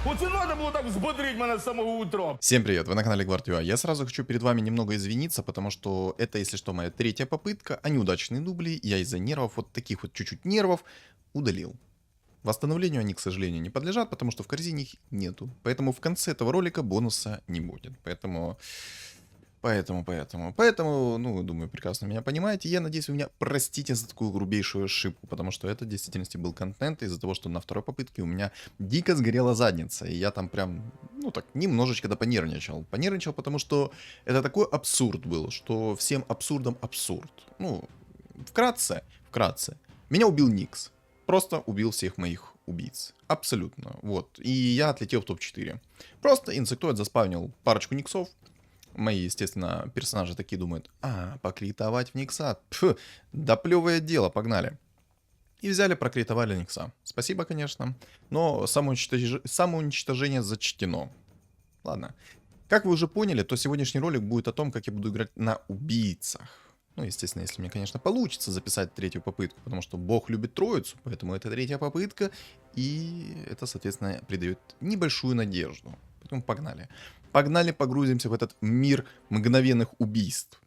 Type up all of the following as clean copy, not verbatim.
Оце надо було так взбодрить мене з самого утра. Всем привет, вы на канале Гвардио. Я сразу хочу перед вами немного извиниться, потому что это, если что, моя третья попытка, а неудачные дубли я из-за нервов, вот таких вот чуть-чуть нервов, удалил. Восстановлению они, к сожалению, не подлежат, потому что в корзине их нету. Поэтому в конце этого ролика бонуса не будет. Поэтому, ну, думаю, прекрасно меня понимаете. Я надеюсь, вы меня простите за такую грубейшую ошибку, потому что это в действительности был контент из-за того, что на второй попытке у меня дико сгорела задница, и я там прям, ну так, немножечко да понервничал. Понервничал, потому что это такой абсурд был, что всем абсурдом абсурд. Ну, вкратце, меня убил Никс. Просто убил всех моих убийц. Абсолютно. Вот. И я отлетел в топ-4. Просто инсектоид заспавнил парочку никсов. Мои, естественно, персонажи такие думают: покритовать в Никса? Пф, да плевое дело, погнали. И взяли, прокритовали Никса. Спасибо, конечно, но самоуничтожение зачтено. Ладно. Как вы уже поняли, то сегодняшний ролик будет о том, как я буду играть на убийцах. Ну, естественно, если мне, конечно, получится записать третью попытку, потому что Бог любит троицу, поэтому это третья попытка, и это, соответственно, придает небольшую надежду. Поэтому погнали. Погнали, погрузимся в этот мир мгновенных убийств.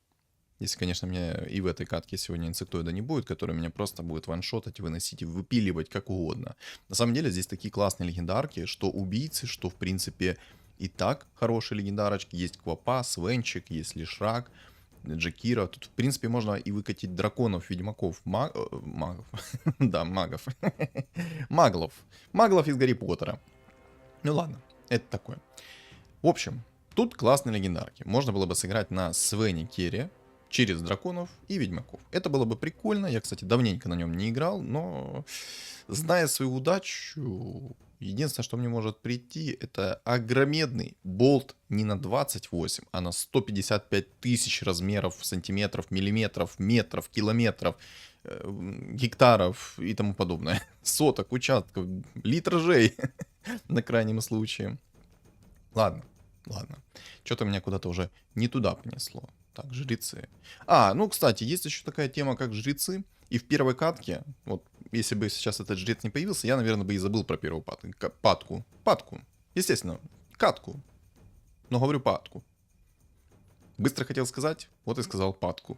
Если, конечно, мне и в этой катке сегодня инсектоида не будет, который меня просто будет ваншотать, выносить и выпиливать как угодно. На самом деле здесь такие классные легендарки, что убийцы, что, в принципе, и так хорошие легендарочки. Есть Квапа, Свенчик, есть Лишрак, Джекира. Тут, в принципе, можно и выкатить драконов, ведьмаков, магов. Да, магов. Маглов из Гарри Поттера. Ну ладно, это такое. В общем, тут классные легендарки. Можно было бы сыграть на Свене Керри через драконов и ведьмаков. Это было бы прикольно. Я, кстати, давненько на нем не играл, но зная свою удачу, единственное, что мне может прийти, это огромедный болт не на 28, а на 155 тысяч размеров, сантиметров, миллиметров, метров, километров, гектаров и тому подобное. Соток, участков, литражей на крайнем случае. Ладно. Что-то меня куда-то уже не туда понесло. Так, жрецы. Ну, кстати, есть еще такая тема, как жрецы. И в первой катке, вот, если бы сейчас этот жрец не появился, я, наверное, бы и забыл про первую падку. Естественно, катку. Но говорю падку. Быстро хотел сказать, вот и сказал падку.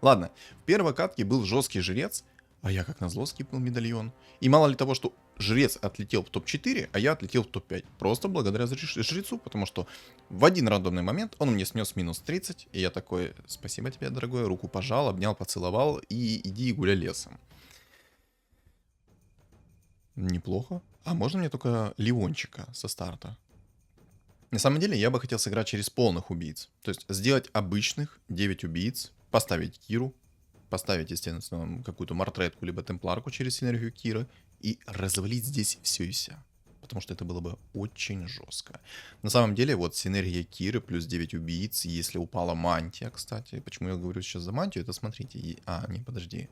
Ладно, в первой катке был жесткий жрец, а я как назло скипнул медальон. И мало ли того, что жрец отлетел в топ-4, а я отлетел в топ-5. Просто благодаря жрецу, потому что в один рандомный момент он мне снес минус 30, и я такой: спасибо тебе, дорогой, руку пожал, обнял, поцеловал, и иди гуляй лесом. Неплохо. А можно мне только Леончика со старта? На самом деле, я бы хотел сыграть через полных убийц. То есть сделать обычных 9 убийц, поставить Киру, поставить, естественно, какую-то мартретку, либо темпларку через синергию Киры и развалить здесь все и вся. Потому что это было бы очень жестко. На самом деле, вот синергия Киры плюс 9 убийц, если упала мантия, кстати. Почему я говорю сейчас за мантию, это смотрите. Не, подожди.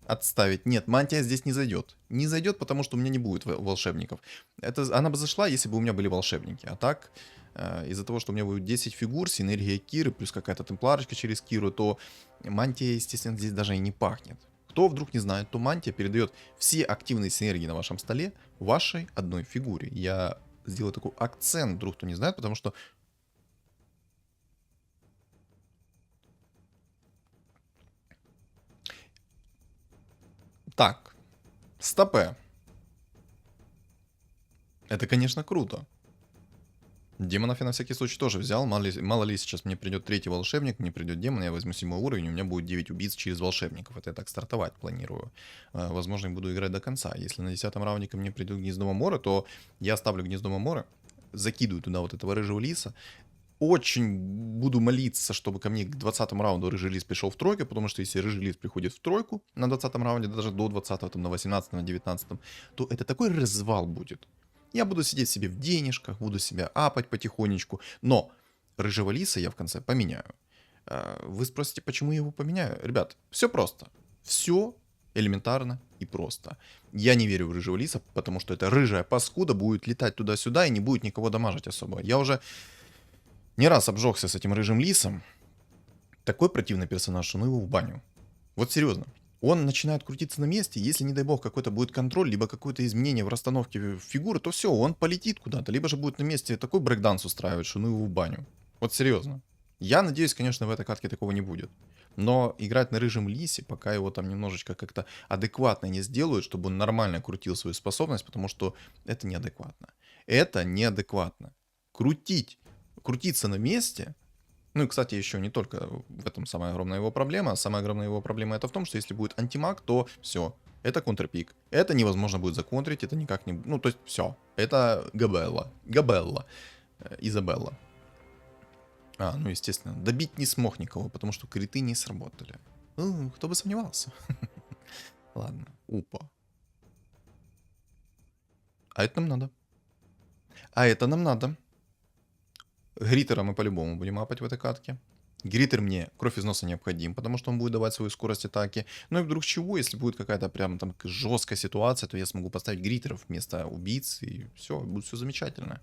Отставить. Нет, мантия здесь не зайдет. Не зайдет, потому что у меня не будет волшебников. Она бы зашла, если бы у меня были волшебники. А так, из-за того, что у меня будет 10 фигур, синергия Киры, плюс какая-то темпларочка через Киру, то мантия, естественно, здесь даже и не пахнет. Кто вдруг не знает, то мантия передает все активные синергии на вашем столе вашей одной фигуре. Я сделаю такой акцент, вдруг кто не знает, потому что... Так, стопе. Это, конечно, круто. Демонов я на всякий случай тоже взял. Мало ли сейчас мне придет третий волшебник, мне придет демон, я возьму 7 уровень, у меня будет 9 убийц через волшебников. Это я так стартовать планирую. Возможно, я буду играть до конца. Если на 10-м раунде ко мне придет гнездо Маморы, то я оставлю гнездо Маморы, закидываю туда вот этого рыжего лиса. Очень буду молиться, чтобы ко мне к 20-му раунду рыжий лис пришел в тройку, потому что если рыжий лис приходит в тройку на 20-м раунде, даже до 20-го, там, на 18-м, на 19-м, то это такой развал будет. Я буду сидеть себе в денежках, буду себя апать потихонечку, но рыжего лиса я в конце поменяю. Вы спросите, почему я его поменяю? Ребят, все просто. Все элементарно и просто. Я не верю в рыжего лиса, потому что эта рыжая паскуда будет летать туда-сюда и не будет никого дамажить особо. Я уже не раз обжегся с этим рыжим лисом. Такой противный персонаж, что ну его в баню. Вот серьезно. он начинает крутиться на месте. Если, не дай бог, какой-то будет контроль, либо какое-то изменение в расстановке фигуры, то все, он полетит куда-то. Либо же будет на месте такой брейкданс устраивать, что ну его в баню. Вот серьезно. Я надеюсь, конечно, в этой катке такого не будет. Но играть на рыжем лисе, пока его там немножечко как-то адекватно не сделают, чтобы он нормально крутил свою способность, потому что это неадекватно. Это неадекватно. Крутиться на месте. Ну и, кстати, еще не только в этом самая огромная его проблема. Самая огромная его проблема это в том, что если будет антимаг, то все. Это контрпик. Это невозможно будет законтрить, это никак не... Ну, то есть, все. Это Габелла. Изабелла. Ну, естественно. Добить не смог никого, потому что криты не сработали. Кто бы сомневался. Ладно. Упа. А это нам надо. А это нам надо. Гриттера мы по-любому будем апать в этой катке. Гриттер мне кровь из носа необходим, потому что он будет давать свою скорость атаки. Ну и вдруг чего, если будет какая-то прям там жесткая ситуация, то я смогу поставить гриттеров вместо убийц, и все, будет все замечательно.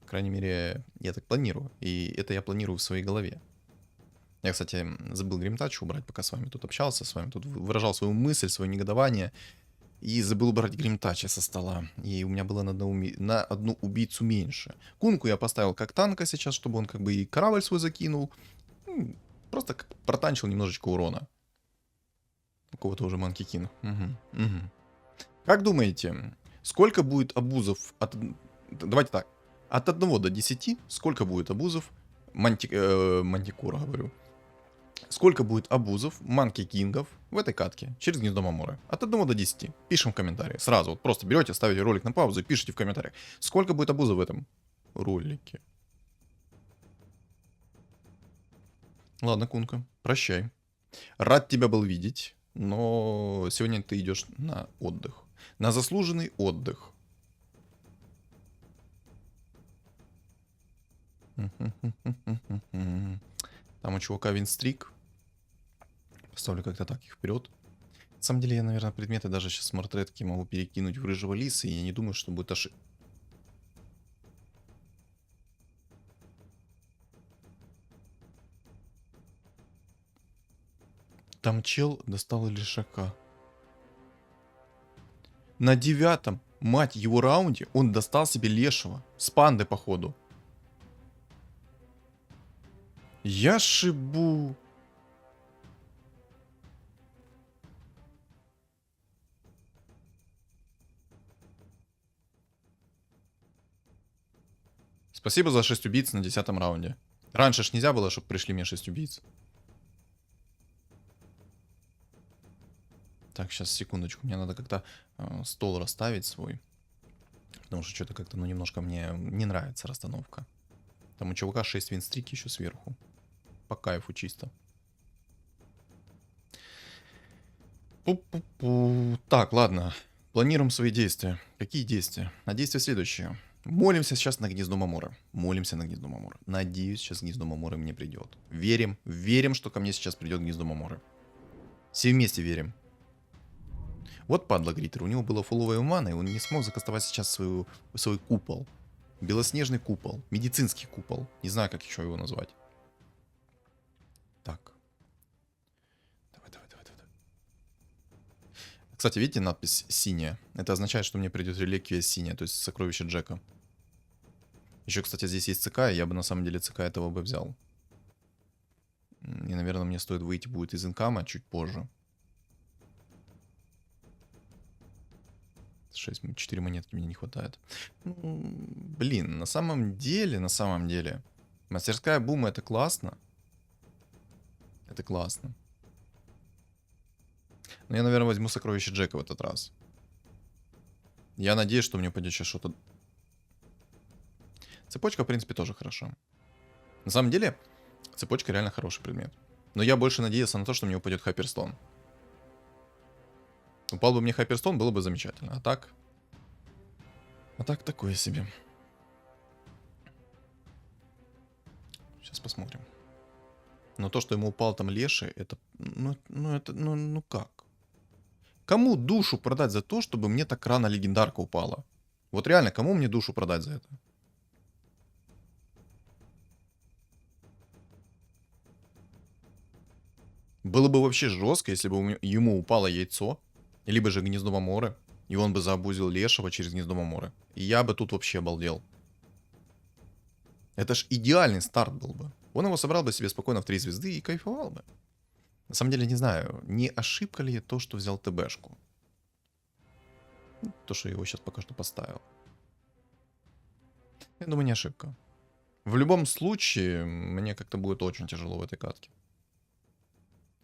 По крайней мере, я так планирую. И это я планирую в своей голове. Я, кстати, забыл гримтач убрать, пока с вами тут общался, с вами тут выражал свою мысль, свое негодование. И забыл убрать гримтача со стола. И у меня было на одну убийцу меньше. Кунку я поставил как танка сейчас, чтобы он как бы и корабль свой закинул. Просто протанчил немножечко урона. У кого-то уже Манки Кинг. Угу. Как думаете, сколько будет абузов от... Давайте так. От 1 до 10 сколько будет абузов Мантикора, говорю. Сколько будет абузов Манки Кингов в этой катке через гнездо Маморы? От 1 до 10. Пишем в комментарии. Сразу вот просто берете, ставите ролик на паузу и пишите в комментариях. Сколько будет абузов в этом ролике? Ладно, Кунка, прощай. Рад тебя был видеть, но сегодня ты идешь на отдых. На заслуженный отдых. Там у чувака винстрик. Поставлю как-то так их вперед. На самом деле я, наверное, предметы даже сейчас смарт-редки могу перекинуть в рыжего лиса, и я не думаю, что будет ошибка. Там чел достал лишака. На 9-м, мать его, раунде он достал себе лешего. С панды, походу. Я шибу. Спасибо за 6 убийц на 10-м раунде. Раньше ж нельзя было, чтобы пришли мне 6 убийц. Так, сейчас, секундочку. Мне надо как-то стол расставить свой. Потому что что-то как-то, ну, немножко мне не нравится расстановка. Там у чувака 6 винстрики еще сверху. По кайфу чисто. Пу-пу-пу. Так, ладно. Планируем свои действия. Какие действия? А действия следующие. Молимся сейчас на гнездо Маморы. Молимся на гнездо Маморы. Надеюсь, сейчас гнездо Маморы мне придет. Верим, что ко мне сейчас придет гнездо Маморы. Все вместе верим. Вот падла Гриттер. У него было фуловая мана, и он не смог закастовать сейчас свой купол. Белоснежный купол. Медицинский купол. Не знаю, как еще его назвать. Так. Давай. Кстати, видите надпись синяя? Это означает, что мне придет реликвия синяя, то есть сокровище Джека. Еще, кстати, здесь есть ЦК, и я бы на самом деле ЦК этого бы взял. И, наверное, мне стоит выйти будет из инкама чуть позже. 4 монетки мне не хватает. Блин, на самом деле, мастерская бума это классно. Это классно. Но я, наверное, возьму сокровище Джека в этот раз. Я надеюсь, что мне упадет сейчас что-то... Цепочка, в принципе, тоже хорошо. На самом деле, цепочка реально хороший предмет. Но я больше надеялся на то, что мне упадет Хайперстон. Упал бы мне Хайперстон, было бы замечательно. А так такое себе. Сейчас посмотрим. Но то, что ему упал там Леший, это... Ну как? Кому душу продать за то, чтобы мне так рано легендарка упала? Вот реально, кому мне душу продать за это? Было бы вообще жестко, если бы ему упало яйцо, либо же гнездо Маморы, и он бы заабузил Лешего через гнездо Маморы. И я бы тут вообще обалдел. Это ж идеальный старт был бы. Он его собрал бы себе спокойно в 3 звезды и кайфовал бы. На самом деле, не знаю, не ошибка ли то, что взял ТБшку. То, что его сейчас пока что поставил. Я думаю, не ошибка. В любом случае, мне как-то будет очень тяжело в этой катке.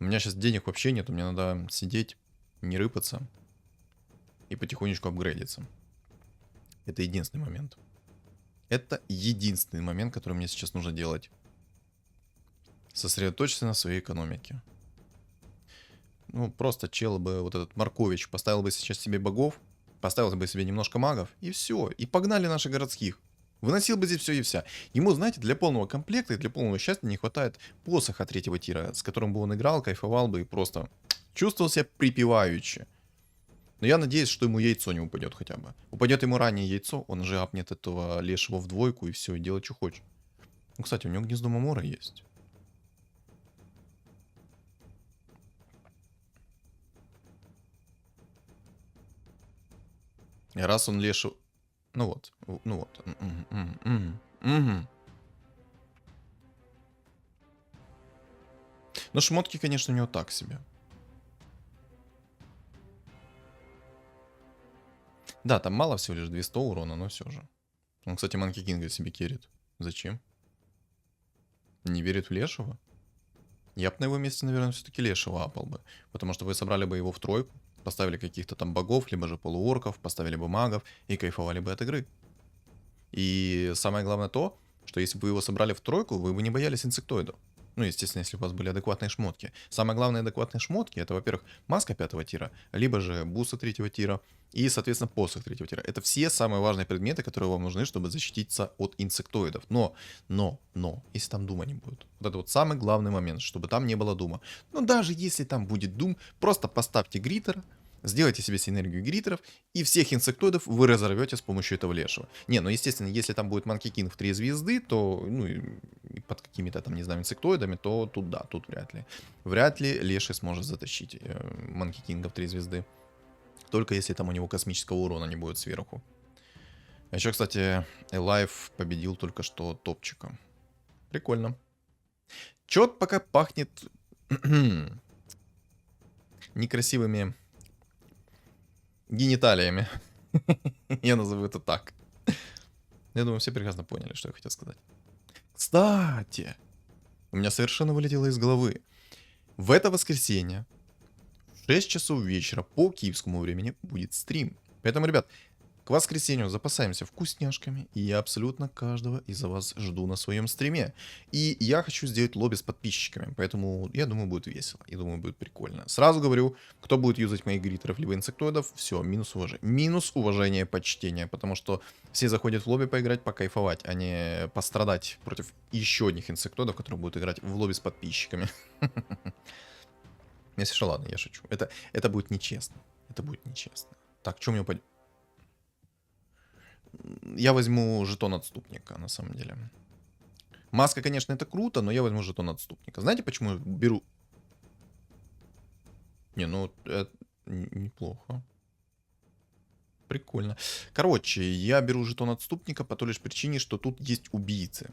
У меня сейчас денег вообще нет, мне надо сидеть, не рыпаться и потихонечку апгрейдиться. Это единственный момент. Это единственный момент, который мне сейчас нужно делать. Сосредоточиться на своей экономике. Ну, просто чел бы, вот этот Маркович, поставил бы сейчас себе богов, поставил бы себе немножко магов, и все. И погнали наших городских. Выносил бы здесь все и вся. Ему, знаете, для полного комплекта и для полного счастья не хватает посоха 3-го тира, с которым бы он играл, кайфовал бы и просто чувствовал себя припеваючи. Но я надеюсь, что ему яйцо не упадет хотя бы. Упадет ему ранее яйцо, он же апнет этого лешего в двойку и все, и делай, что хочешь. Ну, кстати, у него гнездо Мамора есть. И раз он лешу... Ну вот, ну вот. Но шмотки, конечно, у него так себе. Да, там мало всего лишь 200 урона, но все же. Он, кстати, Манки Кинга себе керит. Зачем? Не верит в Лешего? Я бы на его месте, наверное, все-таки Лешего апал бы. Потому что вы собрали бы его в тройку, поставили каких-то там богов, либо же полуорков, поставили бы магов и кайфовали бы от игры. И самое главное то, что если бы вы его собрали в тройку, вы бы не боялись инсектоидов. Ну, естественно, если у вас были адекватные шмотки. Самое главное адекватные шмотки, это, во-первых, маска 5-го тира, либо же бусы 3-го тира и, соответственно, посох 3-го тира. Это все самые важные предметы, которые вам нужны, чтобы защититься от инсектоидов. Но, если там дума не будет. Вот это вот самый главный момент, чтобы там не было дума. Но даже если там будет дум, просто поставьте гриттер, сделайте себе синергию гриттеров, и всех инсектоидов вы разорвете с помощью этого лешего. Не, ну естественно, если там будет Манки Кинг в 3 звезды, то, ну, и под какими-то там, не знаю, инсектоидами, то тут да, тут вряд ли. Вряд ли леший сможет затащить Манки Кинга в 3 звезды. Только если там у него космического урона не будет сверху. А еще, кстати, Элайв победил только что топчика. Прикольно. Чет пока пахнет некрасивыми гениталиями. Я назову это так. Я думаю, все прекрасно поняли, что я хотел сказать. Кстати, у меня совершенно вылетело из головы. В это воскресенье в 6 часов вечера по киевскому времени будет стрим. Поэтому, ребят, к воскресенью запасаемся вкусняшками, и я абсолютно каждого из вас жду на своем стриме. И я хочу сделать лобби с подписчиками, поэтому я думаю, будет весело, и думаю, будет прикольно. Сразу говорю, кто будет юзать моих гриттеров либо инсектоидов, все, минус уважение. Минус уважение, почтение, потому что все заходят в лобби поиграть, покайфовать, а не пострадать против еще одних инсектоидов, которые будут играть в лобби с подписчиками. Если что, ладно, я шучу. Это будет нечестно. Это будет нечестно. Так, что у меня пойдет? Я возьму жетон отступника, на самом деле. Маска, конечно, это круто, но я возьму жетон отступника. Знаете, почему я беру... Не, ну, это неплохо. Прикольно. Короче, я беру жетон отступника по той лишь причине, что тут есть убийцы.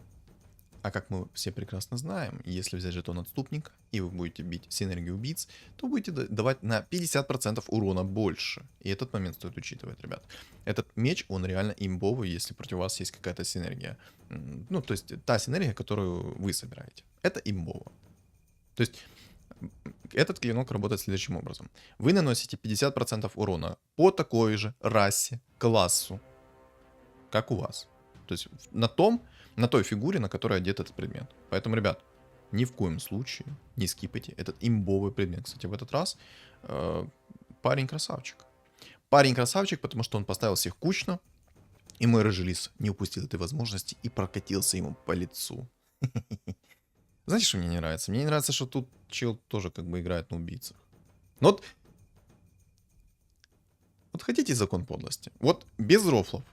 А как мы все прекрасно знаем, если взять жетон отступника, и вы будете бить синергию убийц, то будете давать на 50% урона больше. И этот момент стоит учитывать, ребят. Этот меч, он реально имбовый, если против вас есть какая-то синергия. Ну, то есть та синергия, которую вы собираете. Это имбово. То есть этот клинок работает следующим образом. Вы наносите 50% урона по такой же расе, классу, как у вас. То есть на той фигуре, на которой одет этот предмет. Поэтому, ребят, ни в коем случае не скипайте этот имбовый предмет. Кстати, в этот раз парень красавчик. Парень красавчик, потому что он поставил всех кучно, и мой рыжий лис не упустил этой возможности и прокатился ему по лицу. Знаете, что мне не нравится? Мне не нравится, что тут чел тоже как бы играет на убийцах. Но вот хотите закон подлости? Вот без рофлов.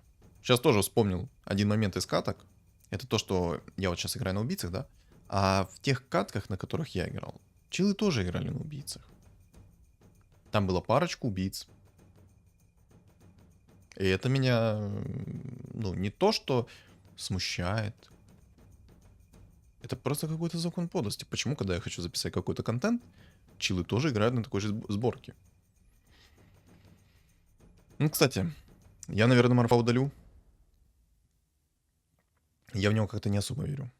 Сейчас тоже вспомнил один момент из каток. Это то, что я вот сейчас играю на убийцах, да? А в тех катках, на которых я играл, Чилы тоже играли на убийцах. Там было парочку убийц. И это меня, ну, не то, что смущает. Это просто какой-то закон подлости. Почему, когда я хочу записать какой-то контент, чилы тоже играют на такой же сборке? Ну, кстати, я, наверное, Марфа удалю. Я в него как-то не особо верю.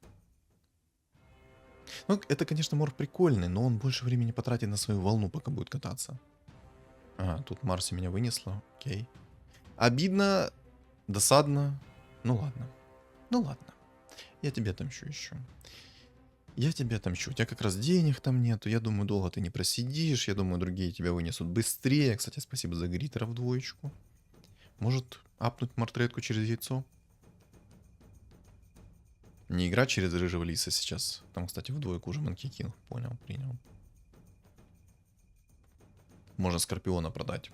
Ну, это, конечно, Морф прикольный, но он больше времени потратит на свою волну, пока будет кататься. Ага, тут Марси меня вынесла. Окей. Обидно, досадно. Ну ладно. Ну ладно. Я тебе отомщу еще. Я тебе отомщу. У тебя как раз денег там нету. Я думаю, долго ты не просидишь. Я думаю, другие тебя вынесут быстрее. Кстати, спасибо за гритера в двоечку. Может, апнуть мартретку через яйцо? Не играть через рыжего лиса сейчас. Там, кстати, в двойку уже манкикин. Понял, принял. Можно Скорпиона продать.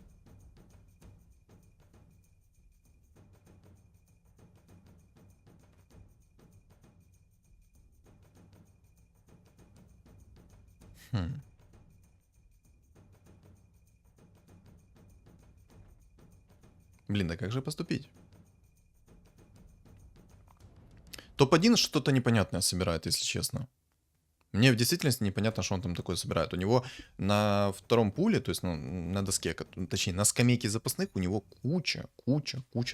Хм. Блин, да как же поступить? Топ-1 что-то непонятное собирает, если честно. Мне в действительности непонятно, что он там такое собирает. У него на втором пуле, то есть на доске, точнее, на скамейке запасных у него куча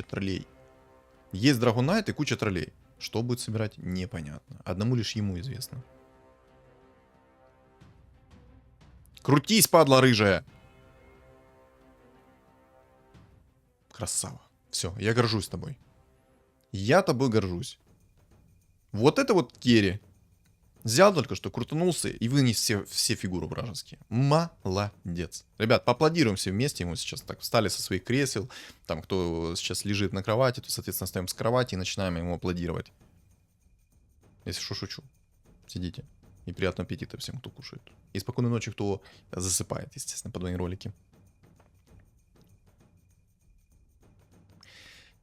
троллей. Есть Драгунайт и куча троллей. Что будет собирать, непонятно. Одному лишь ему известно. Крутись, падла рыжая! Красава. Все, я горжусь тобой. Я тобой горжусь. Вот это вот керри. Взял только что, крутанулся и вынес все фигуры вражеские. Молодец. Ребят, поаплодируем все вместе. Ему сейчас так встали со своих кресел. Там, кто сейчас лежит на кровати, то, соответственно, встаем с кровати и начинаем ему аплодировать. Если что, шучу. Сидите. И приятного аппетита всем, кто кушает. И спокойной ночи, кто засыпает, естественно, под мои ролики.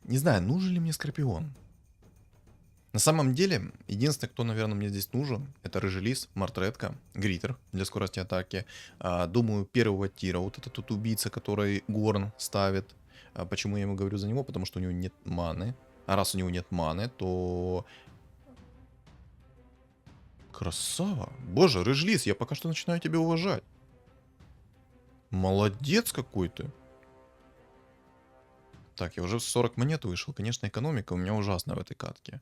Не знаю, нужен ли мне Скорпион. На самом деле, единственный, кто, наверное, мне здесь нужен, это Рыжий Лис, Мартретка, Гритер для скорости атаки. Думаю, первого тира, вот этот тут убийца, который Горн ставит. Почему я ему говорю за него? Потому что у него нет маны. А раз у него нет маны, то... Красава. Боже, Рыжий Лис, я пока что начинаю тебя уважать. Молодец какой ты. Так, я уже в 40 монет вышел. Конечно, экономика у меня ужасная в этой катке.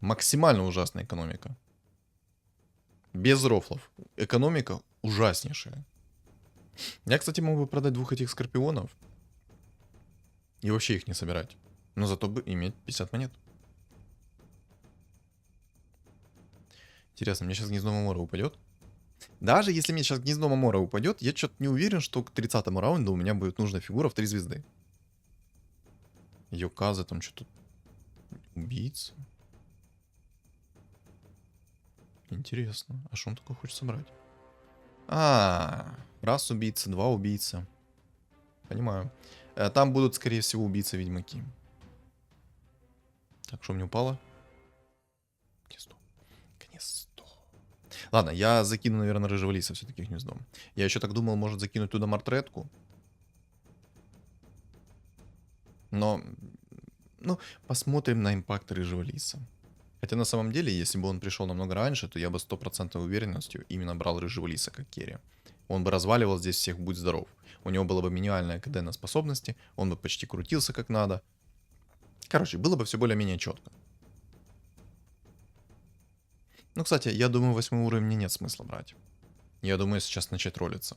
Максимально ужасная экономика. Без рофлов. Экономика ужаснейшая. Я, кстати, мог бы продать двух этих скорпионов. И вообще их не собирать. Но зато бы иметь 50 монет. Интересно, мне сейчас гнездо Мамора упадет? Даже если мне сейчас гнездо Мамора упадет, я что-то не уверен, что к 30-му раунду у меня будет нужна фигура в 3 звезды. Йоказа там что-то... Убийца. Интересно. А что он такое хочет собрать? Раз убийца, два убийца. Понимаю. Там будут, скорее всего, убийцы-ведьмаки. Так, что мне упало? Гнездо. Гнездо. Ладно, я закину, наверное, Рыжего Лиса все-таки гнездом. Я еще так думал, может закинуть туда Мартретку. Но, ну, посмотрим на импакт Рыжего Лиса. Хотя на самом деле, если бы он пришел намного раньше, то я бы 100% уверенностью именно брал Рыжего Лиса как керри. Он бы разваливал здесь всех, будь здоров. У него было бы минимальное КД на способности, он бы почти крутился как надо. Короче, было бы все более-менее четко. Ну, кстати, я думаю, 8 уровень мне нет смысла брать. Я думаю, сейчас начать ролиться.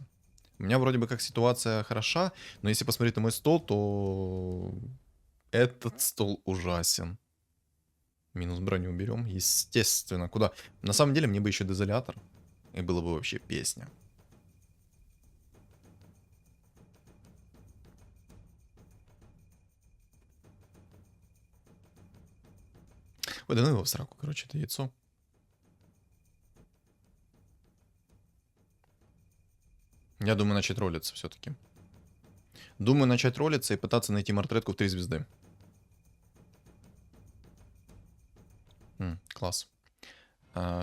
У меня вроде бы как ситуация хороша, но если посмотреть на мой стол, то этот стол ужасен. Минус броню уберем, естественно. Куда? На самом деле, мне бы еще дезолятор. И было бы вообще песня. Ой, да ну его в сраку, короче, это яйцо. Я думаю, начать ролиться все-таки. Думаю, начать ролиться и пытаться найти мартретку в 3 звезды. Класс.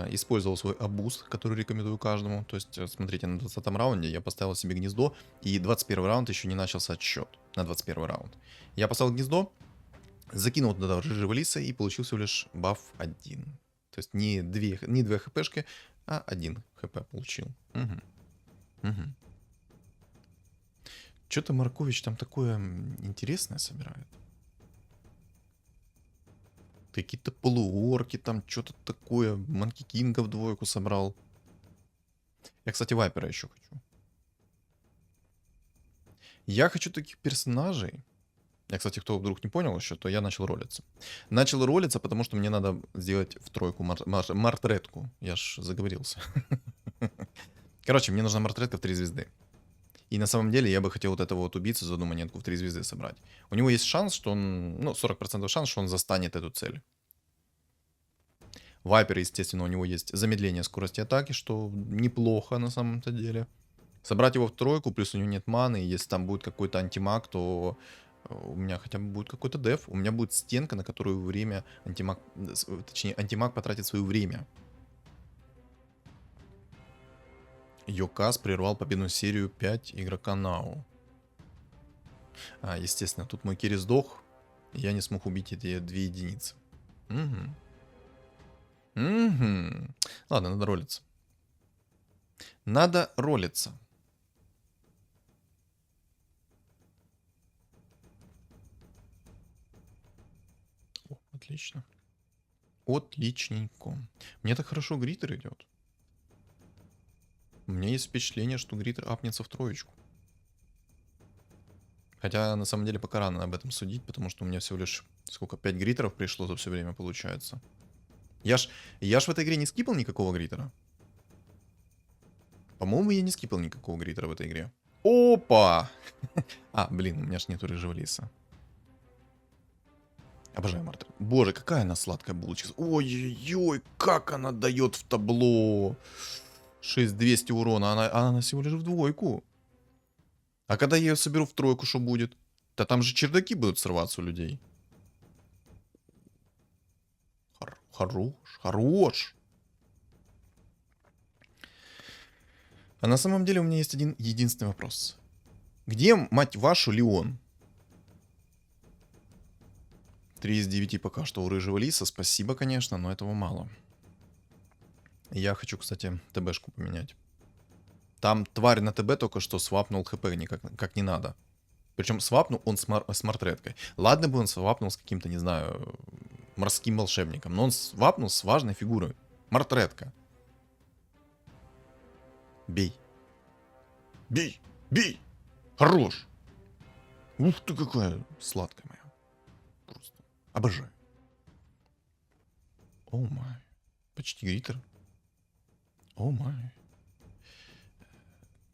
использовал свой абуз, который рекомендую каждому. То есть, смотрите, на 20-м раунде я поставил себе гнездо, и 21 раунд еще не начался отсчет на 21 раунд. Я поставил гнездо, закинул туда рыжего лиса и получил всего лишь баф 1. То есть не 2 хпшки, а 1 хп получил. Угу. Что-то Маркович там такое интересное собирает. Какие-то полуорки, там что-то такое. Манки Кинга в двойку собрал. Я, кстати, Вайпера еще хочу. Я хочу таких персонажей. Я, кстати, кто вдруг не понял еще, то я начал ролиться. Начал ролиться, потому что мне надо сделать в тройку мартретку. Я ж заговорился. Короче, мне нужна мартретка в 3 звезды. И на самом деле я бы хотел вот этого вот убийцу за одну монетку в 3 звезды собрать. У него есть шанс, что он... Ну, 40% шанс, что он застанет эту цель. Вайпер, естественно, у него есть замедление скорости атаки, что неплохо на самом-то деле. Собрать его в тройку, плюс у него нет маны, и если там будет какой-то антимаг, то у меня хотя бы будет какой-то деф. У меня будет стенка, на которую время антимаг... Точнее, антимаг потратит свое время. Йокас прервал победную серию 5 игрока Нау. Естественно, тут мой Кири сдох, и я не смог убить эти 2 единицы. Ладно, надо ролиться. Надо ролиться. О, отлично. Отличненько. Мне так хорошо гритер идет. У меня есть впечатление, что гритер апнется в троечку. Хотя, на самом деле, пока рано об этом судить, потому что у меня всего лишь, сколько, 5 гритеров пришло за все время, получается. Я ж в этой игре не скипал никакого гритера. По-моему, я не скипал никакого гритера в этой игре. Опа! Блин, у меня ж нету рыжего лиса. Обожаю Мартер. Боже, какая она сладкая булочка. Ой-ой-ой, как она дает в табло. 6200 урона, она всего лишь в двойку. А когда я ее соберу в тройку, что будет? Да там же чердаки будут срываться у людей. Хорош. А на самом деле у меня есть один единственный вопрос. Где, мать вашу, Леон? 3 из 9 пока что у рыжего лиса. Спасибо, конечно, но этого мало. Я хочу, кстати, ТБшку поменять. Там тварь на ТБ только что свапнул хп как не надо. Причем свапнул он с мартредкой. Ладно бы он свапнул с каким-то, не знаю, морским волшебником. Но он свапнул с важной фигурой. Мартредка. Бей. Бей. Хорош. Ух ты, какая сладкая моя. Просто обожаю. О май. Почти гритер. О май.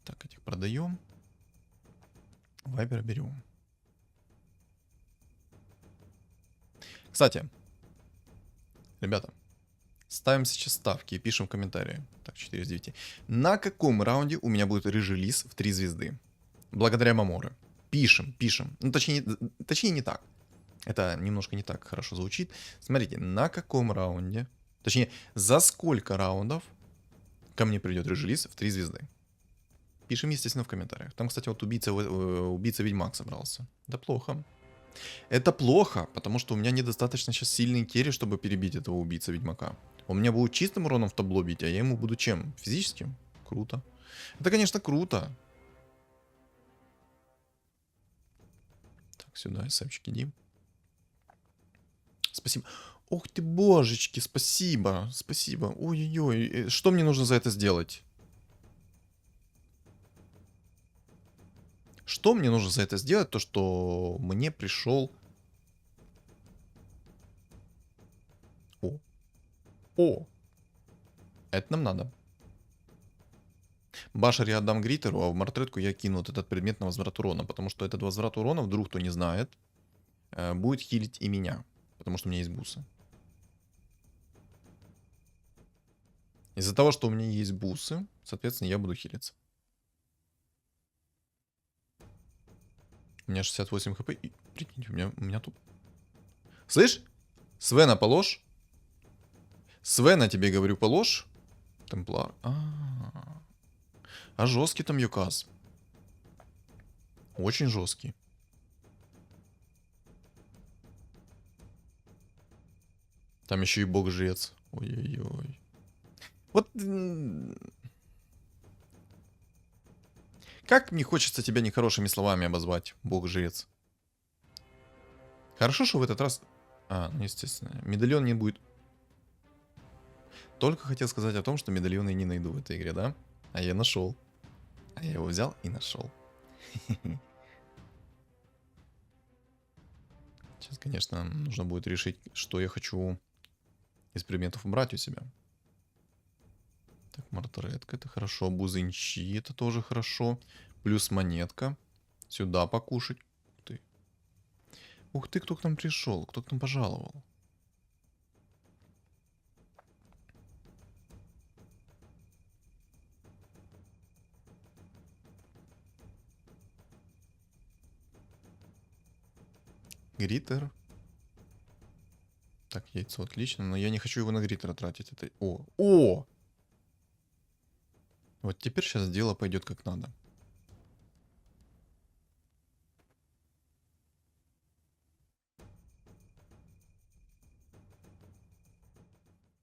Так, этих продаем. Вайпера берем. Кстати, ребята, ставим сейчас ставки и пишем в комментарии. Так, 4 из 9. На каком раунде у меня будет рыжий лис в 3 звезды? Благодаря Маморе. Пишем. Ну, точнее не так. Это немножко не так хорошо звучит. Смотрите, на каком раунде, точнее, за сколько раундов ко мне придет рыжий лис в 3 звезды? Пишем, естественно, в комментариях. Там, кстати, вот убийца Ведьмак собрался. Да плохо. Это плохо, потому что у меня недостаточно сейчас сильный керри, чтобы перебить этого убийца Ведьмака. Он меня будет чистым уроном в табло бить, а я ему буду чем? Физическим? Круто. Это, конечно, круто. Так, сюда, сэпчик, иди. Спасибо. Ох ты, божечки, спасибо. Ой-ой-ой. Что мне нужно за это сделать? Что мне нужно за это сделать? То, что мне пришел... О! Это нам надо. Башер я отдам Гритеру, а в Мартретку я кину вот этот предмет на возврат урона. Потому что этот возврат урона, вдруг кто не знает, будет хилить и меня. Потому что у меня есть бусы. Из-за того, что у меня есть бусы, соответственно, я буду хилиться. У меня 68 хп. И, прикиньте, у меня тут... Слышь? Свена положь. Свена тебе говорю, положь. Темплар. А жесткий там Юказ. Очень жесткий. Там еще и бог-жрец. Ой-ой-ой. Вот... Как мне хочется тебя нехорошими словами обозвать, бог-жрец. Хорошо, что в этот раз... ну естественно. Медальон не будет. Только хотел сказать о том, что медальон я не найду в этой игре, да? А я нашел. А я его взял и нашел. Сейчас, конечно, нужно будет решить, что я хочу из предметов убрать у себя. Так, мартаретка, это хорошо. Бузынчи, это тоже хорошо. Плюс монетка. Сюда покушать. Ух ты. Ух ты, кто к нам пришел? Кто к нам пожаловал? Гриттер. Так, яйцо отлично, но я не хочу его на гриттера тратить. Это... О! Вот теперь сейчас дело пойдет как надо.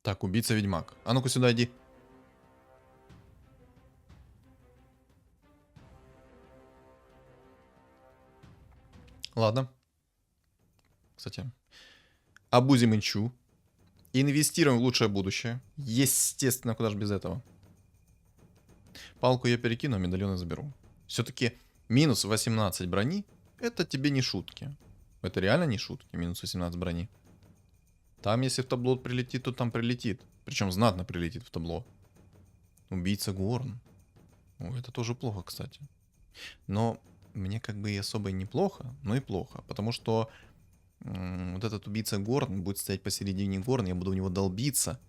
Так, убийца-ведьмак. А ну-ка сюда иди. Ладно. Кстати. Обузим инчу. Инвестируем в лучшее будущее. Естественно, куда же без этого. Палку я перекину, а медальоны заберу. Все-таки минус 18 брони. Это тебе не шутки. Это реально не шутки. Минус 18 брони. Там, если в табло прилетит, то там прилетит. Причем знатно прилетит в табло. Убийца Горн. О, это тоже плохо, кстати. Но мне как бы и особо и неплохо, но и плохо. Потому что вот этот убийца Горн будет стоять посередине Горн, я буду в него долбиться.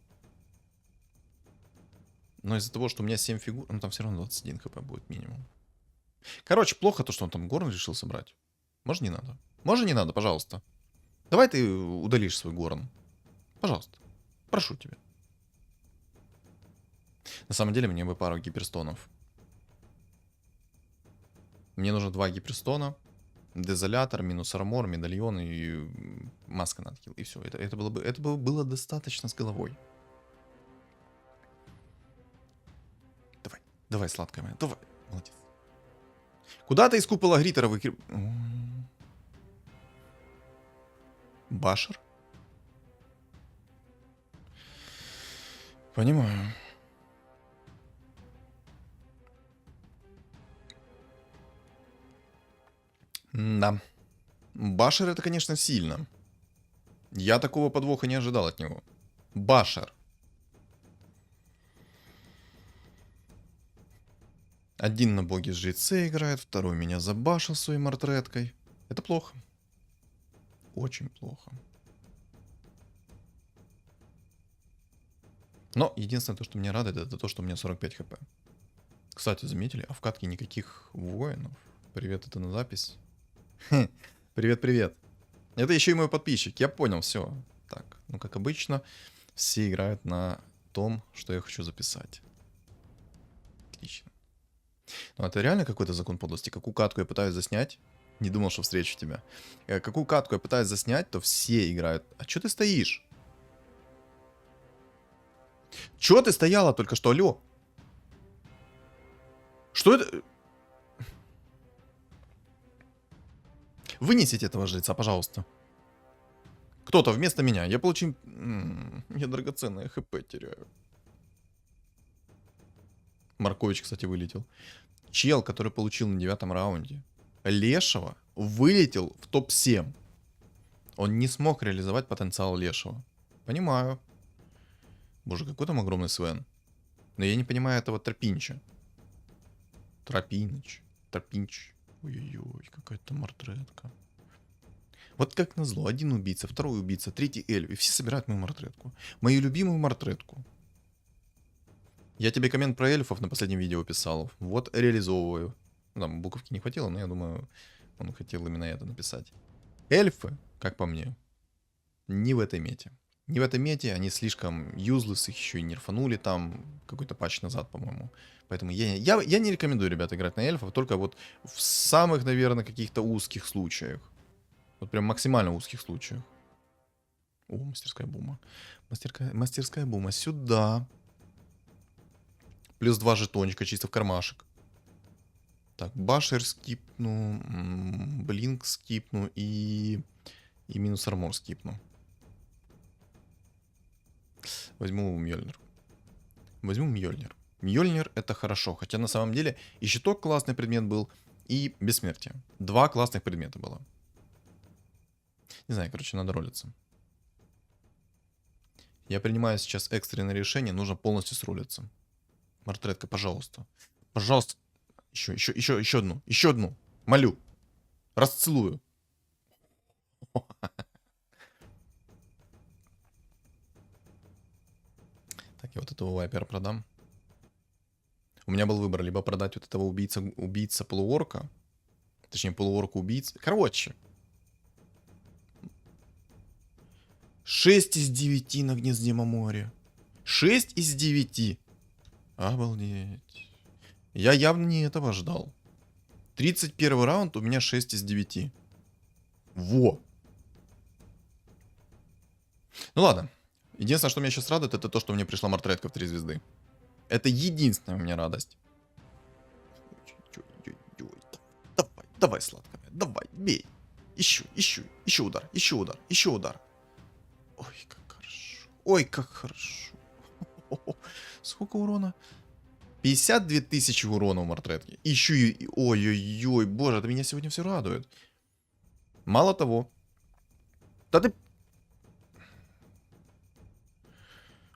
Но из-за того, что у меня 7 фигур, ну там все равно 21 хп будет минимум. Короче, плохо то, что он там Горн решил собрать. Может, не надо? Может, не надо, пожалуйста. Давай ты удалишь свой Горн. Пожалуйста. Прошу тебя. На самом деле, мне бы пару гиперстонов. Мне нужно 2 гиперстона, дезолятор, минус армор, медальон и маска на отхил. И все. Это было достаточно с головой. Давай, давай, сладкая моя, давай. Молодец. Куда ты из купола Гриттера выкип... Башер? Понимаю. Да. Башер это, конечно, сильно. Я такого подвоха не ожидал от него. Башер. Один на боге жреце играет, второй меня забашил своей мартреткой. Это плохо. Очень плохо. Но единственное, то, что меня радует, это то, что у меня 45 хп. Кстати, заметили? А в катке никаких воинов. Привет, это на запись. Привет-привет. Это еще и мой подписчик. Я понял, все. Так, ну как обычно, все играют на том, что я хочу записать. Отлично. Ну это реально какой-то закон подлости. Какую катку я пытаюсь заснять? Не думал, что встречу тебя. Какую катку я пытаюсь заснять, то все играют. А что ты стоишь? Чё ты стояла только что, алло? Что это? Вынесите этого жреца, пожалуйста. Кто-то вместо меня. Я получил... Я драгоценное хп теряю. Маркович, кстати, вылетел. Чел, который получил на 9 раунде Лешего, вылетел в топ-7. Он не смог реализовать потенциал Лешего. Понимаю. Боже, какой там огромный Свен. Но я не понимаю этого Тропинча. Тропинч. Ой-ой-ой, какая-то мартретка. Вот как назло, один убийца, второй убийца, третий эльф. И все собирают мою мартретку. Мою любимую мартретку. Я тебе коммент про эльфов на последнем видео писал. Вот реализовываю. Там буковки не хватило, но я думаю, он хотел именно это написать. Эльфы, как по мне, не в этой мете. Не в этой мете, они слишком юзлесс, их еще и нерфанули там какой-то патч назад, по-моему. Поэтому я не рекомендую, ребята, играть на эльфов, только вот в самых, наверное, каких-то узких случаях. Вот прям максимально узких случаях. О, мастерская бума. Мастерская бума. Сюда. Плюс 2 жетончика чисто в кармашек. Так, башер скипну. Блинк скипну. И минус армор скипну. Возьму Мьёльнир. Возьму Мьёльнир. Мьёльнир это хорошо. Хотя на самом деле и щиток классный предмет был, и бессмертие. Два классных предмета было. Не знаю, короче, надо ролиться. Я принимаю сейчас экстренное решение, нужно полностью срулиться. Мартретка, пожалуйста. Пожалуйста. Еще одну. Еще одну. Молю. Расцелую. Так, я вот этого вайпера продам. У меня был выбор, либо продать вот этого убийца полуорка. Точнее, полуорка убийца. Короче. 6 из 9 на гнезде Мамори. 6 из 9. Обалдеть. Я явно не этого ждал. 31 раунд, у меня 6 из 9. Во. Ну ладно. Единственное, что меня сейчас радует, это то, что мне пришла мартретка в 3 звезды. Это единственная у меня радость. Давай, сладкая. Давай, бей. Еще удар, еще удар, еще удар. Ой, как хорошо. Ой, как хорошо. Сколько урона? 52 тысячи урона у мартретки. Еще и... Ой-ой-ой, боже, это меня сегодня все радует. Мало того. Да ты...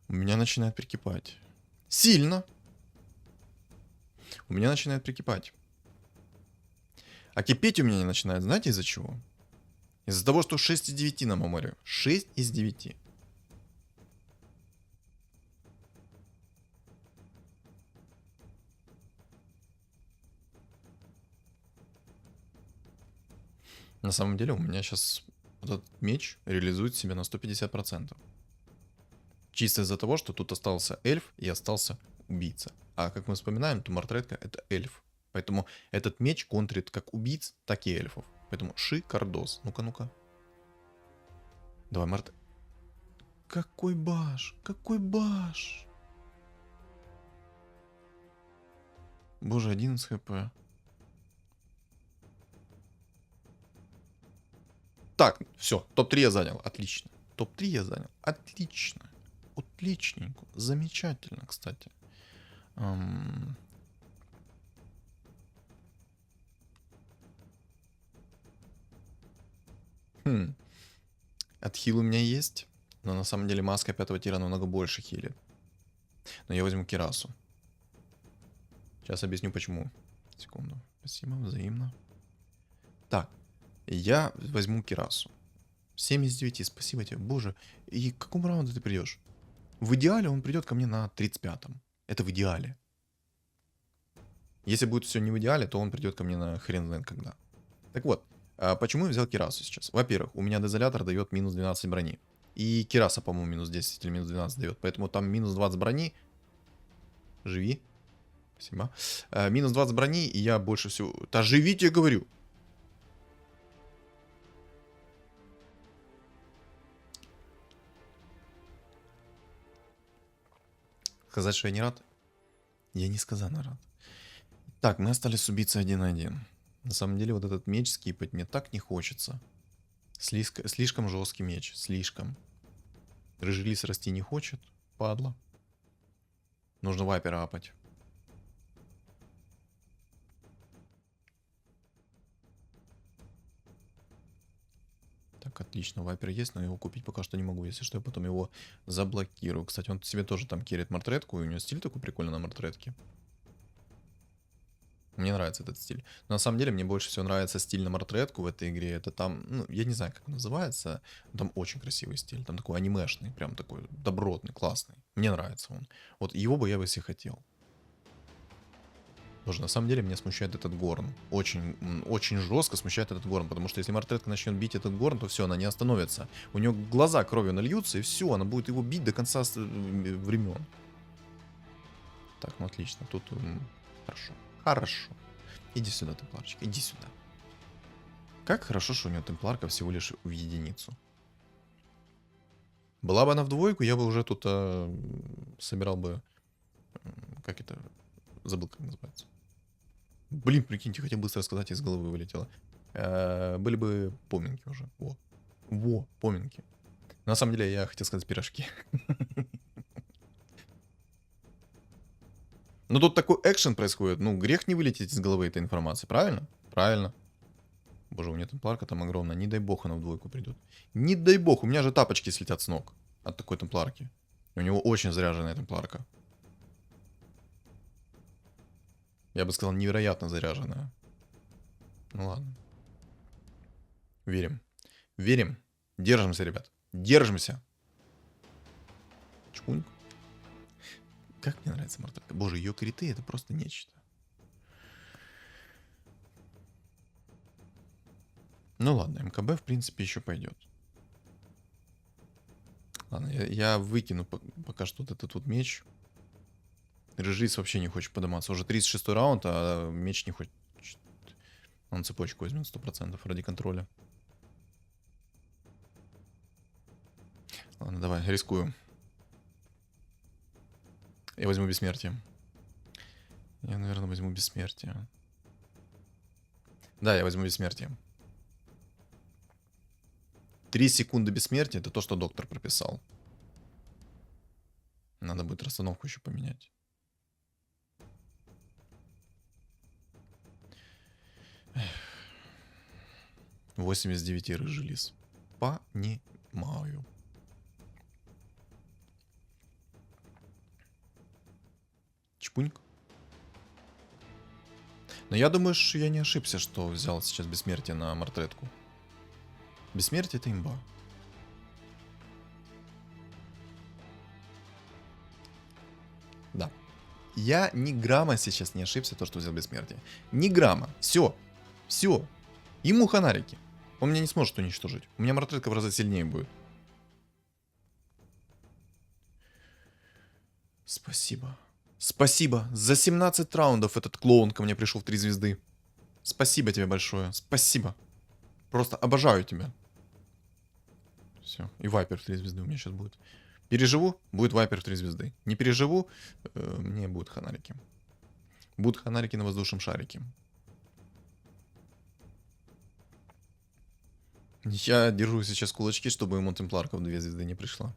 У меня начинает прикипать. Сильно. У меня начинает прикипать. А кипеть у меня не начинает, знаете из-за чего? Из-за того, что 6 из 9 на Маморе. 6 из 9. На самом деле у меня сейчас этот меч реализует себя на 150%. Чисто из-за того, что тут остался эльф и остался убийца. А как мы вспоминаем, то мартретка это эльф. Поэтому этот меч контрит как убийц, так и эльфов. Поэтому шикардос. Ну-ка, ну-ка. Давай, Март. Какой баш? Какой баш? Боже, 11 хп. Так, все, топ-3 я занял. Отлично. Топ-3 я занял. Отлично. Отличненько. Замечательно, кстати. Отхил у меня есть. Но на самом деле маска 5 тира намного больше хилит. Но я возьму Кирасу. Сейчас объясню почему. Секунду. Спасибо, взаимно. Так. Я возьму Кирасу. 7 из 9, спасибо тебе. Боже, и к какому раунду ты придешь? В идеале он придет ко мне на 35-м. Это в идеале. Если будет все не в идеале, то он придет ко мне на хрен знает когда. Так вот, почему я взял Кирасу сейчас? Во-первых, у меня дезолятор дает минус 12 брони. И Кираса, по-моему, минус 10 или минус 12 дает. Поэтому там минус 20 брони. Живи. Спасибо. Минус 20 брони, и я больше всего... Да живите, я говорю. Сказать, что я не рад? Я несказанно рад. Так, мы остались с убийцей 1-1. На самом деле, вот этот меч скипать мне так не хочется. Слишком жесткий меч. Слишком. Рыжелис расти не хочет. Падла. Нужно вайпера апать. Так, отлично, вайпер есть, но его купить пока что не могу. Если что, я потом его заблокирую. Кстати, он себе тоже там керит мартретку, и у него стиль такой прикольный на мартретке. Мне нравится этот стиль. Но на самом деле, мне больше всего нравится стиль на мартретку в этой игре. Это там, ну, я не знаю, как он называется. Там очень красивый стиль. Там такой анимешный, прям такой добротный, классный. Мне нравится он. Вот его бы я бы себе хотел. Боже, на самом деле меня смущает этот горн. Очень, очень жестко смущает этот горн, потому что если Мартретка начнет бить этот горн, то все, она не остановится. У нее глаза кровью нальются, и все, она будет его бить до конца времен. Так, ну отлично, тут хорошо. Хорошо. Иди сюда, темпларчик, иди сюда. Как хорошо, что у нее темпларка всего лишь в единицу. Была бы она в двойку, я бы уже тут собирал бы... Как это? Забыл, как называется. Блин, прикиньте, хотел быстро сказать, из головы вылетело. Были бы поминки уже. Во. Во, поминки. На самом деле, я хотел сказать пирожки. Но тут такой экшен происходит. Ну, грех не вылететь из головы этой информации, правильно? Правильно. Боже, у меня темпларка там огромная. Не дай бог она в двойку придет. Не дай бог, у меня же тапочки слетят с ног от такой темпларки. У него очень заряженная темпларка. Я бы сказал, невероятно заряженная. Ну ладно. Верим. Верим. Держимся, ребят. Держимся. Чпуньк. Как мне нравится Мартретка. Боже, ее криты это просто нечто. Ну ладно, МКБ в принципе еще пойдет. Ладно, я выкину пока что вот этот вот меч. Рыжиц вообще не хочет подниматься. Уже 36-й раунд, а меч не хочет. Он цепочку возьмет 100% ради контроля. Ладно, давай, рискую. Я возьму бессмертие. Я, наверное, возьму бессмертие. Да, я возьму бессмертие. 3 секунды бессмертия — это то, что доктор прописал. Надо будет расстановку еще поменять. Эх. 8 из 9 рыжий лис. Понимаю. Чпуньк. Но я думаю, что я не ошибся, что взял сейчас бессмертие на Мартретку. Бессмертие — это имба. Да. Я ни грамма сейчас не ошибся, то, что взял бессмертие. Ни грамма. Все. Все. Ему ханарики. Он меня не сможет уничтожить. У меня Мартретка в разы сильнее будет. Спасибо. Спасибо. За 17 раундов этот клоун ко мне пришел в 3 звезды. Спасибо тебе большое. Спасибо. Просто обожаю тебя. Все. И вайпер в 3 звезды у меня сейчас будет. Переживу, будет вайпер в 3 звезды. Не переживу, мне будут ханарики. Будут ханарики на воздушном шарике. Я держу сейчас кулачки, чтобы ему темпларка в 2 звезды не пришла.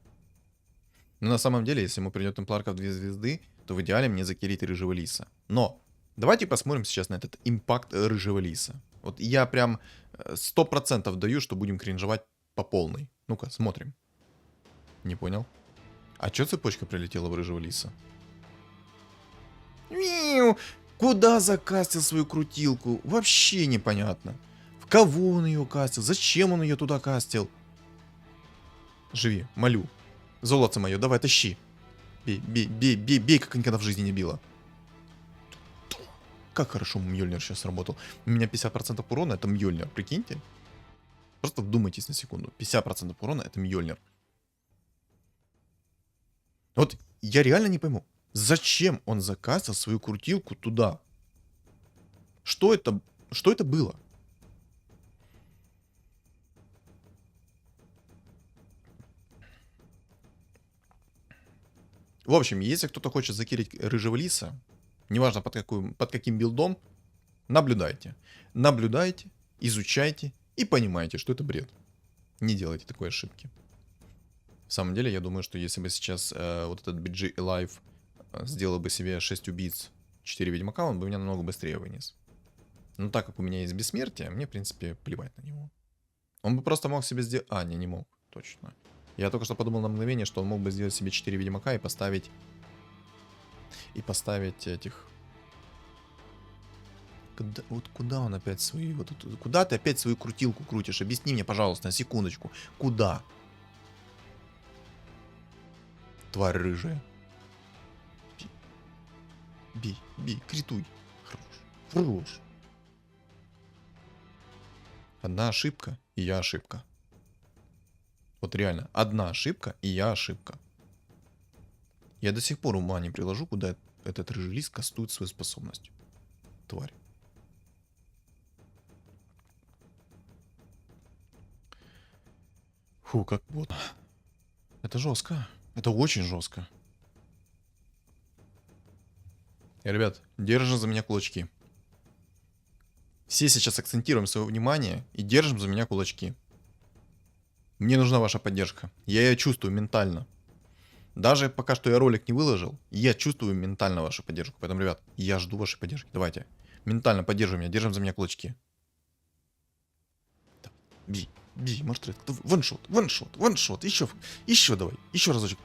Но на самом деле, если ему придет темпларка в 2 звезды, то в идеале мне закирить рыжего лиса. Но давайте посмотрим сейчас на этот импакт рыжего лиса. Вот я прям 100% даю, что будем кринжевать по полной. Ну-ка, смотрим. Не понял. А чё цепочка прилетела в рыжего лиса? Миу! Куда закастил свою крутилку? Вообще непонятно. В кого он ее кастил? Зачем он ее туда кастил? Живи, молю. Золото мое, давай, тащи. Бей, бей, бей, бей, бей, как никогда в жизни не било. Как хорошо Мьёльнир сейчас сработал. У меня 50% урона, это Мьёльнир, прикиньте. Просто вдумайтесь на секунду. 50% урона, это Мьёльнир. Вот я реально не пойму, зачем он закастил свою крутилку туда? Что это было? В общем, если кто-то хочет закирить рыжего лиса, неважно под каким билдом, наблюдайте. Наблюдайте, изучайте и понимайте, что это бред. Не делайте такой ошибки. В самом деле, я думаю, что если бы сейчас вот этот BG Alive сделал бы себе 6 убийц, 4 ведьмака, он бы меня намного быстрее вынес. Но так как у меня есть бессмертие, мне, в принципе, плевать на него. Он бы просто мог себе сделать... А, не мог, точно. Я только что подумал на мгновение, что он мог бы сделать себе 4 ведьмака и поставить... этих... Куда он опять свои... Куда ты опять свою крутилку крутишь? Объясни мне, пожалуйста, на секундочку. Куда? Тварь рыжая. Бей, бей, критуй. Хорош. Хорош. Одна ошибка, и я ошибка. Вот реально, одна ошибка, и я ошибка. Я до сих пор ума не приложу, куда этот рыжий лис кастует свою способность. Тварь. Фу, как вот. Это жестко. Это очень жестко. Ребят, держим за меня кулачки. Все сейчас акцентируем свое внимание и держим за меня кулачки. Мне нужна ваша поддержка. Я ее чувствую ментально. Даже пока что я ролик не выложил, я чувствую ментально вашу поддержку. Поэтому, ребят, я жду вашей поддержки. Давайте. Ментально поддержим меня, держим за меня кулачки. Би, би, может, ваншот, ваншот, ваншот. Еще давай, еще разочек.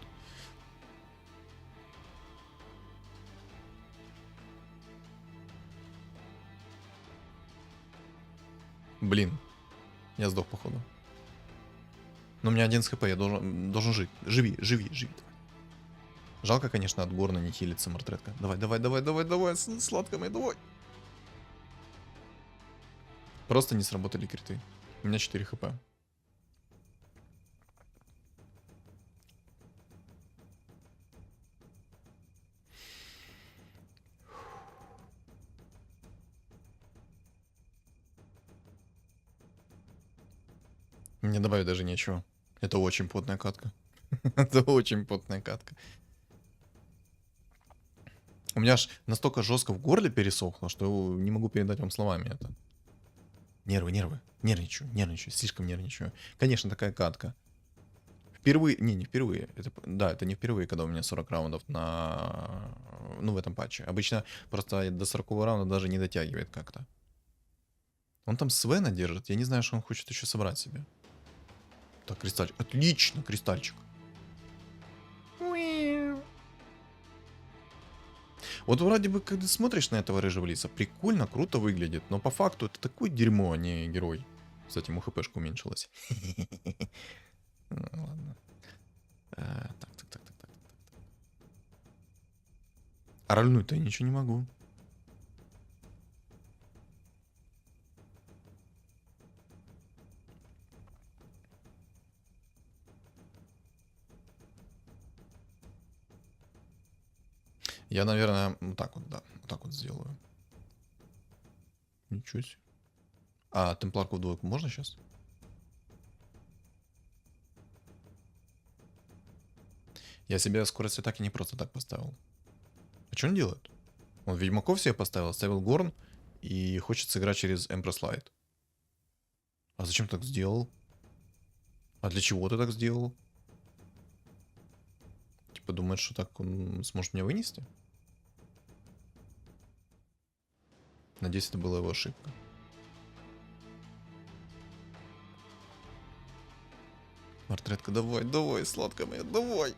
Блин, я сдох, походу. Но у меня 11 хп, я должен жить. Живи. Жалко, конечно, от горна не хилится Мортретка. Давай, сладко моя, давай. Просто не сработали криты. У меня 4 хп. Мне добавить даже нечего. Это очень потная катка. Это очень потная катка. У меня аж настолько жестко в горле пересохло, что не могу передать вам словами это. Нервы. Нервничаю, слишком нервничаю. Конечно, такая катка. Впервые, не впервые. Это не впервые, когда у меня 40 раундов в этом патче. Обычно просто до 40 раунда даже не дотягивает как-то. Он там Свена держит, я не знаю, что он хочет еще собрать себе. Так, кристальчик. Отлично, кристальчик. Вот вроде бы, когда смотришь на этого рыжего лиса, прикольно, круто выглядит, но по факту это такое дерьмо, а не герой. Кстати, ему хпшка уменьшилась. Ладно. Так. А рольнуть-то я ничего не могу. Я, наверное, вот так вот, да. Вот так вот сделаю. Ничего себе. А темпларку в двойку можно сейчас? Я себе скорость атаки не просто так поставил. А что он делает? Он Ведьмаков себе поставил, оставил Горн и хочет сыграть через Empress Light. А зачем так сделал? А для чего ты так сделал? Типа думает, что так он сможет меня вынести? Надеюсь, это была его ошибка. Мортретка, давай, сладкая моя, давай!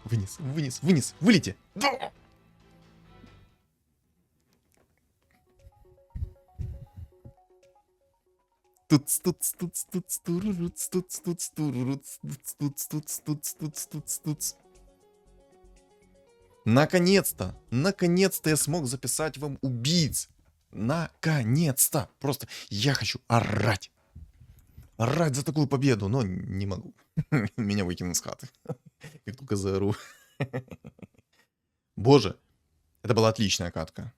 Вынес, вылети! Да! Наконец-то! Наконец-то я смог записать вам убийц! Наконец-то! Просто я хочу орать! Орать за такую победу, но не могу. Меня выкинут с хаты. Как только заору. Боже, это была отличная катка.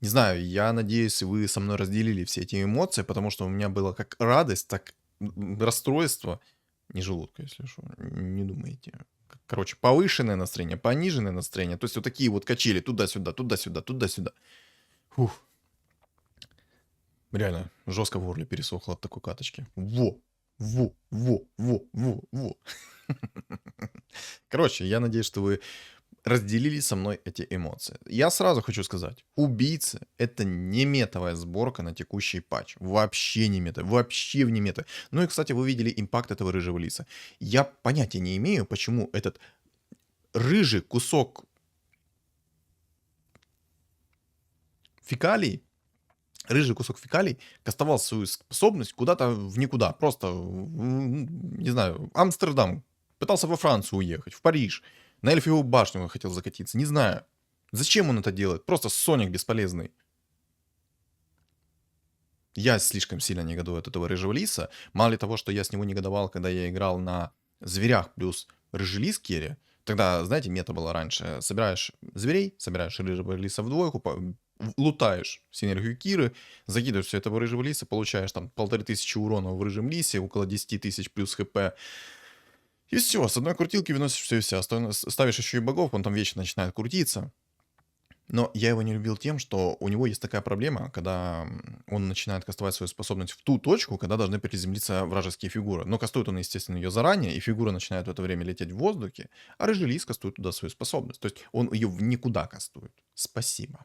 Не знаю, я надеюсь, вы со мной разделили все эти эмоции, потому что у меня было как радость, так расстройство. Не желудка, если что, не думайте. Короче, повышенное настроение, пониженное настроение. То есть вот такие вот качели туда-сюда, туда-сюда, туда-сюда. Фух. Реально, жестко в горле пересохло от такой каточки. Во. Короче, я надеюсь, что вы разделили со мной эти эмоции. Я сразу хочу сказать, убийцы — это не метовая сборка на текущий патч. Вообще не мета, вообще не мета. Ну и, кстати, вы видели импакт этого рыжего лиса. Я понятия не имею, почему этот рыжий кусок фекалий, кастовал свою способность куда-то в никуда. Просто, не знаю, Амстердам. Пытался во Францию уехать, в Париж. На эльфивую башню он хотел закатиться. Не знаю. Зачем он это делает? Просто Соник бесполезный. Я слишком сильно негодую от этого рыжего лиса. Мало ли того, что я с него негодовал, когда я играл на зверях плюс рыжий лис керри. Тогда, знаете, мета была раньше. Собираешь зверей, собираешь рыжего лиса в двойку, лутаешь синергию Киры, закидываешь все этого рыжего лиса, получаешь там 1500 урона в рыжем лисе, около 10 тысяч плюс хп. И все, с одной крутилки выносишь все и вся. Ставишь еще и богов, он там вечно начинает крутиться. Но я его не любил тем, что у него есть такая проблема, когда он начинает кастовать свою способность в ту точку, когда должны приземлиться вражеские фигуры. Но кастует он, естественно, ее заранее, и фигура начинает в это время лететь в воздухе, а рыжий лис кастует туда свою способность. То есть он ее в никуда кастует. Спасибо.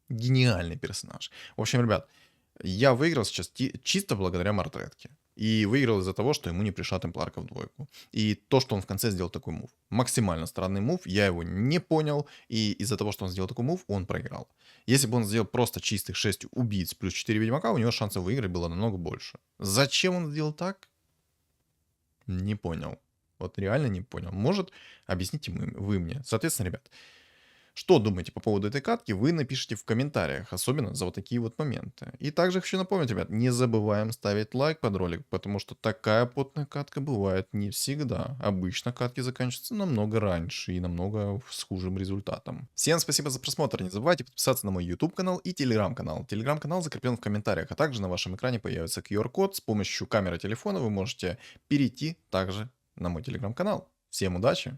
Гениальный персонаж. В общем, ребят, я выиграл сейчас чисто благодаря Мартретке. И выиграл из-за того, что ему не пришла темпларка в двойку. И то, что он в конце сделал такой мув. Максимально странный мув, я его не понял. И из-за того, что он сделал такой мув, он проиграл. Если бы он сделал просто чистых 6 убийц плюс 4 ведьмака, у него шансов выиграть было намного больше. Зачем он сделал так? Не понял. Вот реально не понял. Может, объясните вы мне. Соответственно, ребят, что думаете по поводу этой катки, вы напишите в комментариях, особенно за вот такие вот моменты. И также хочу напомнить, ребят, не забываем ставить лайк под ролик, потому что такая потная катка бывает не всегда. Обычно катки заканчиваются намного раньше и намного с хужим результатом. Всем спасибо за просмотр, не забывайте подписаться на мой YouTube канал и Telegram канал. Telegram канал закреплен в комментариях, а также на вашем экране появится QR-код, с помощью камеры телефона вы можете перейти также на мой Telegram канал. Всем удачи!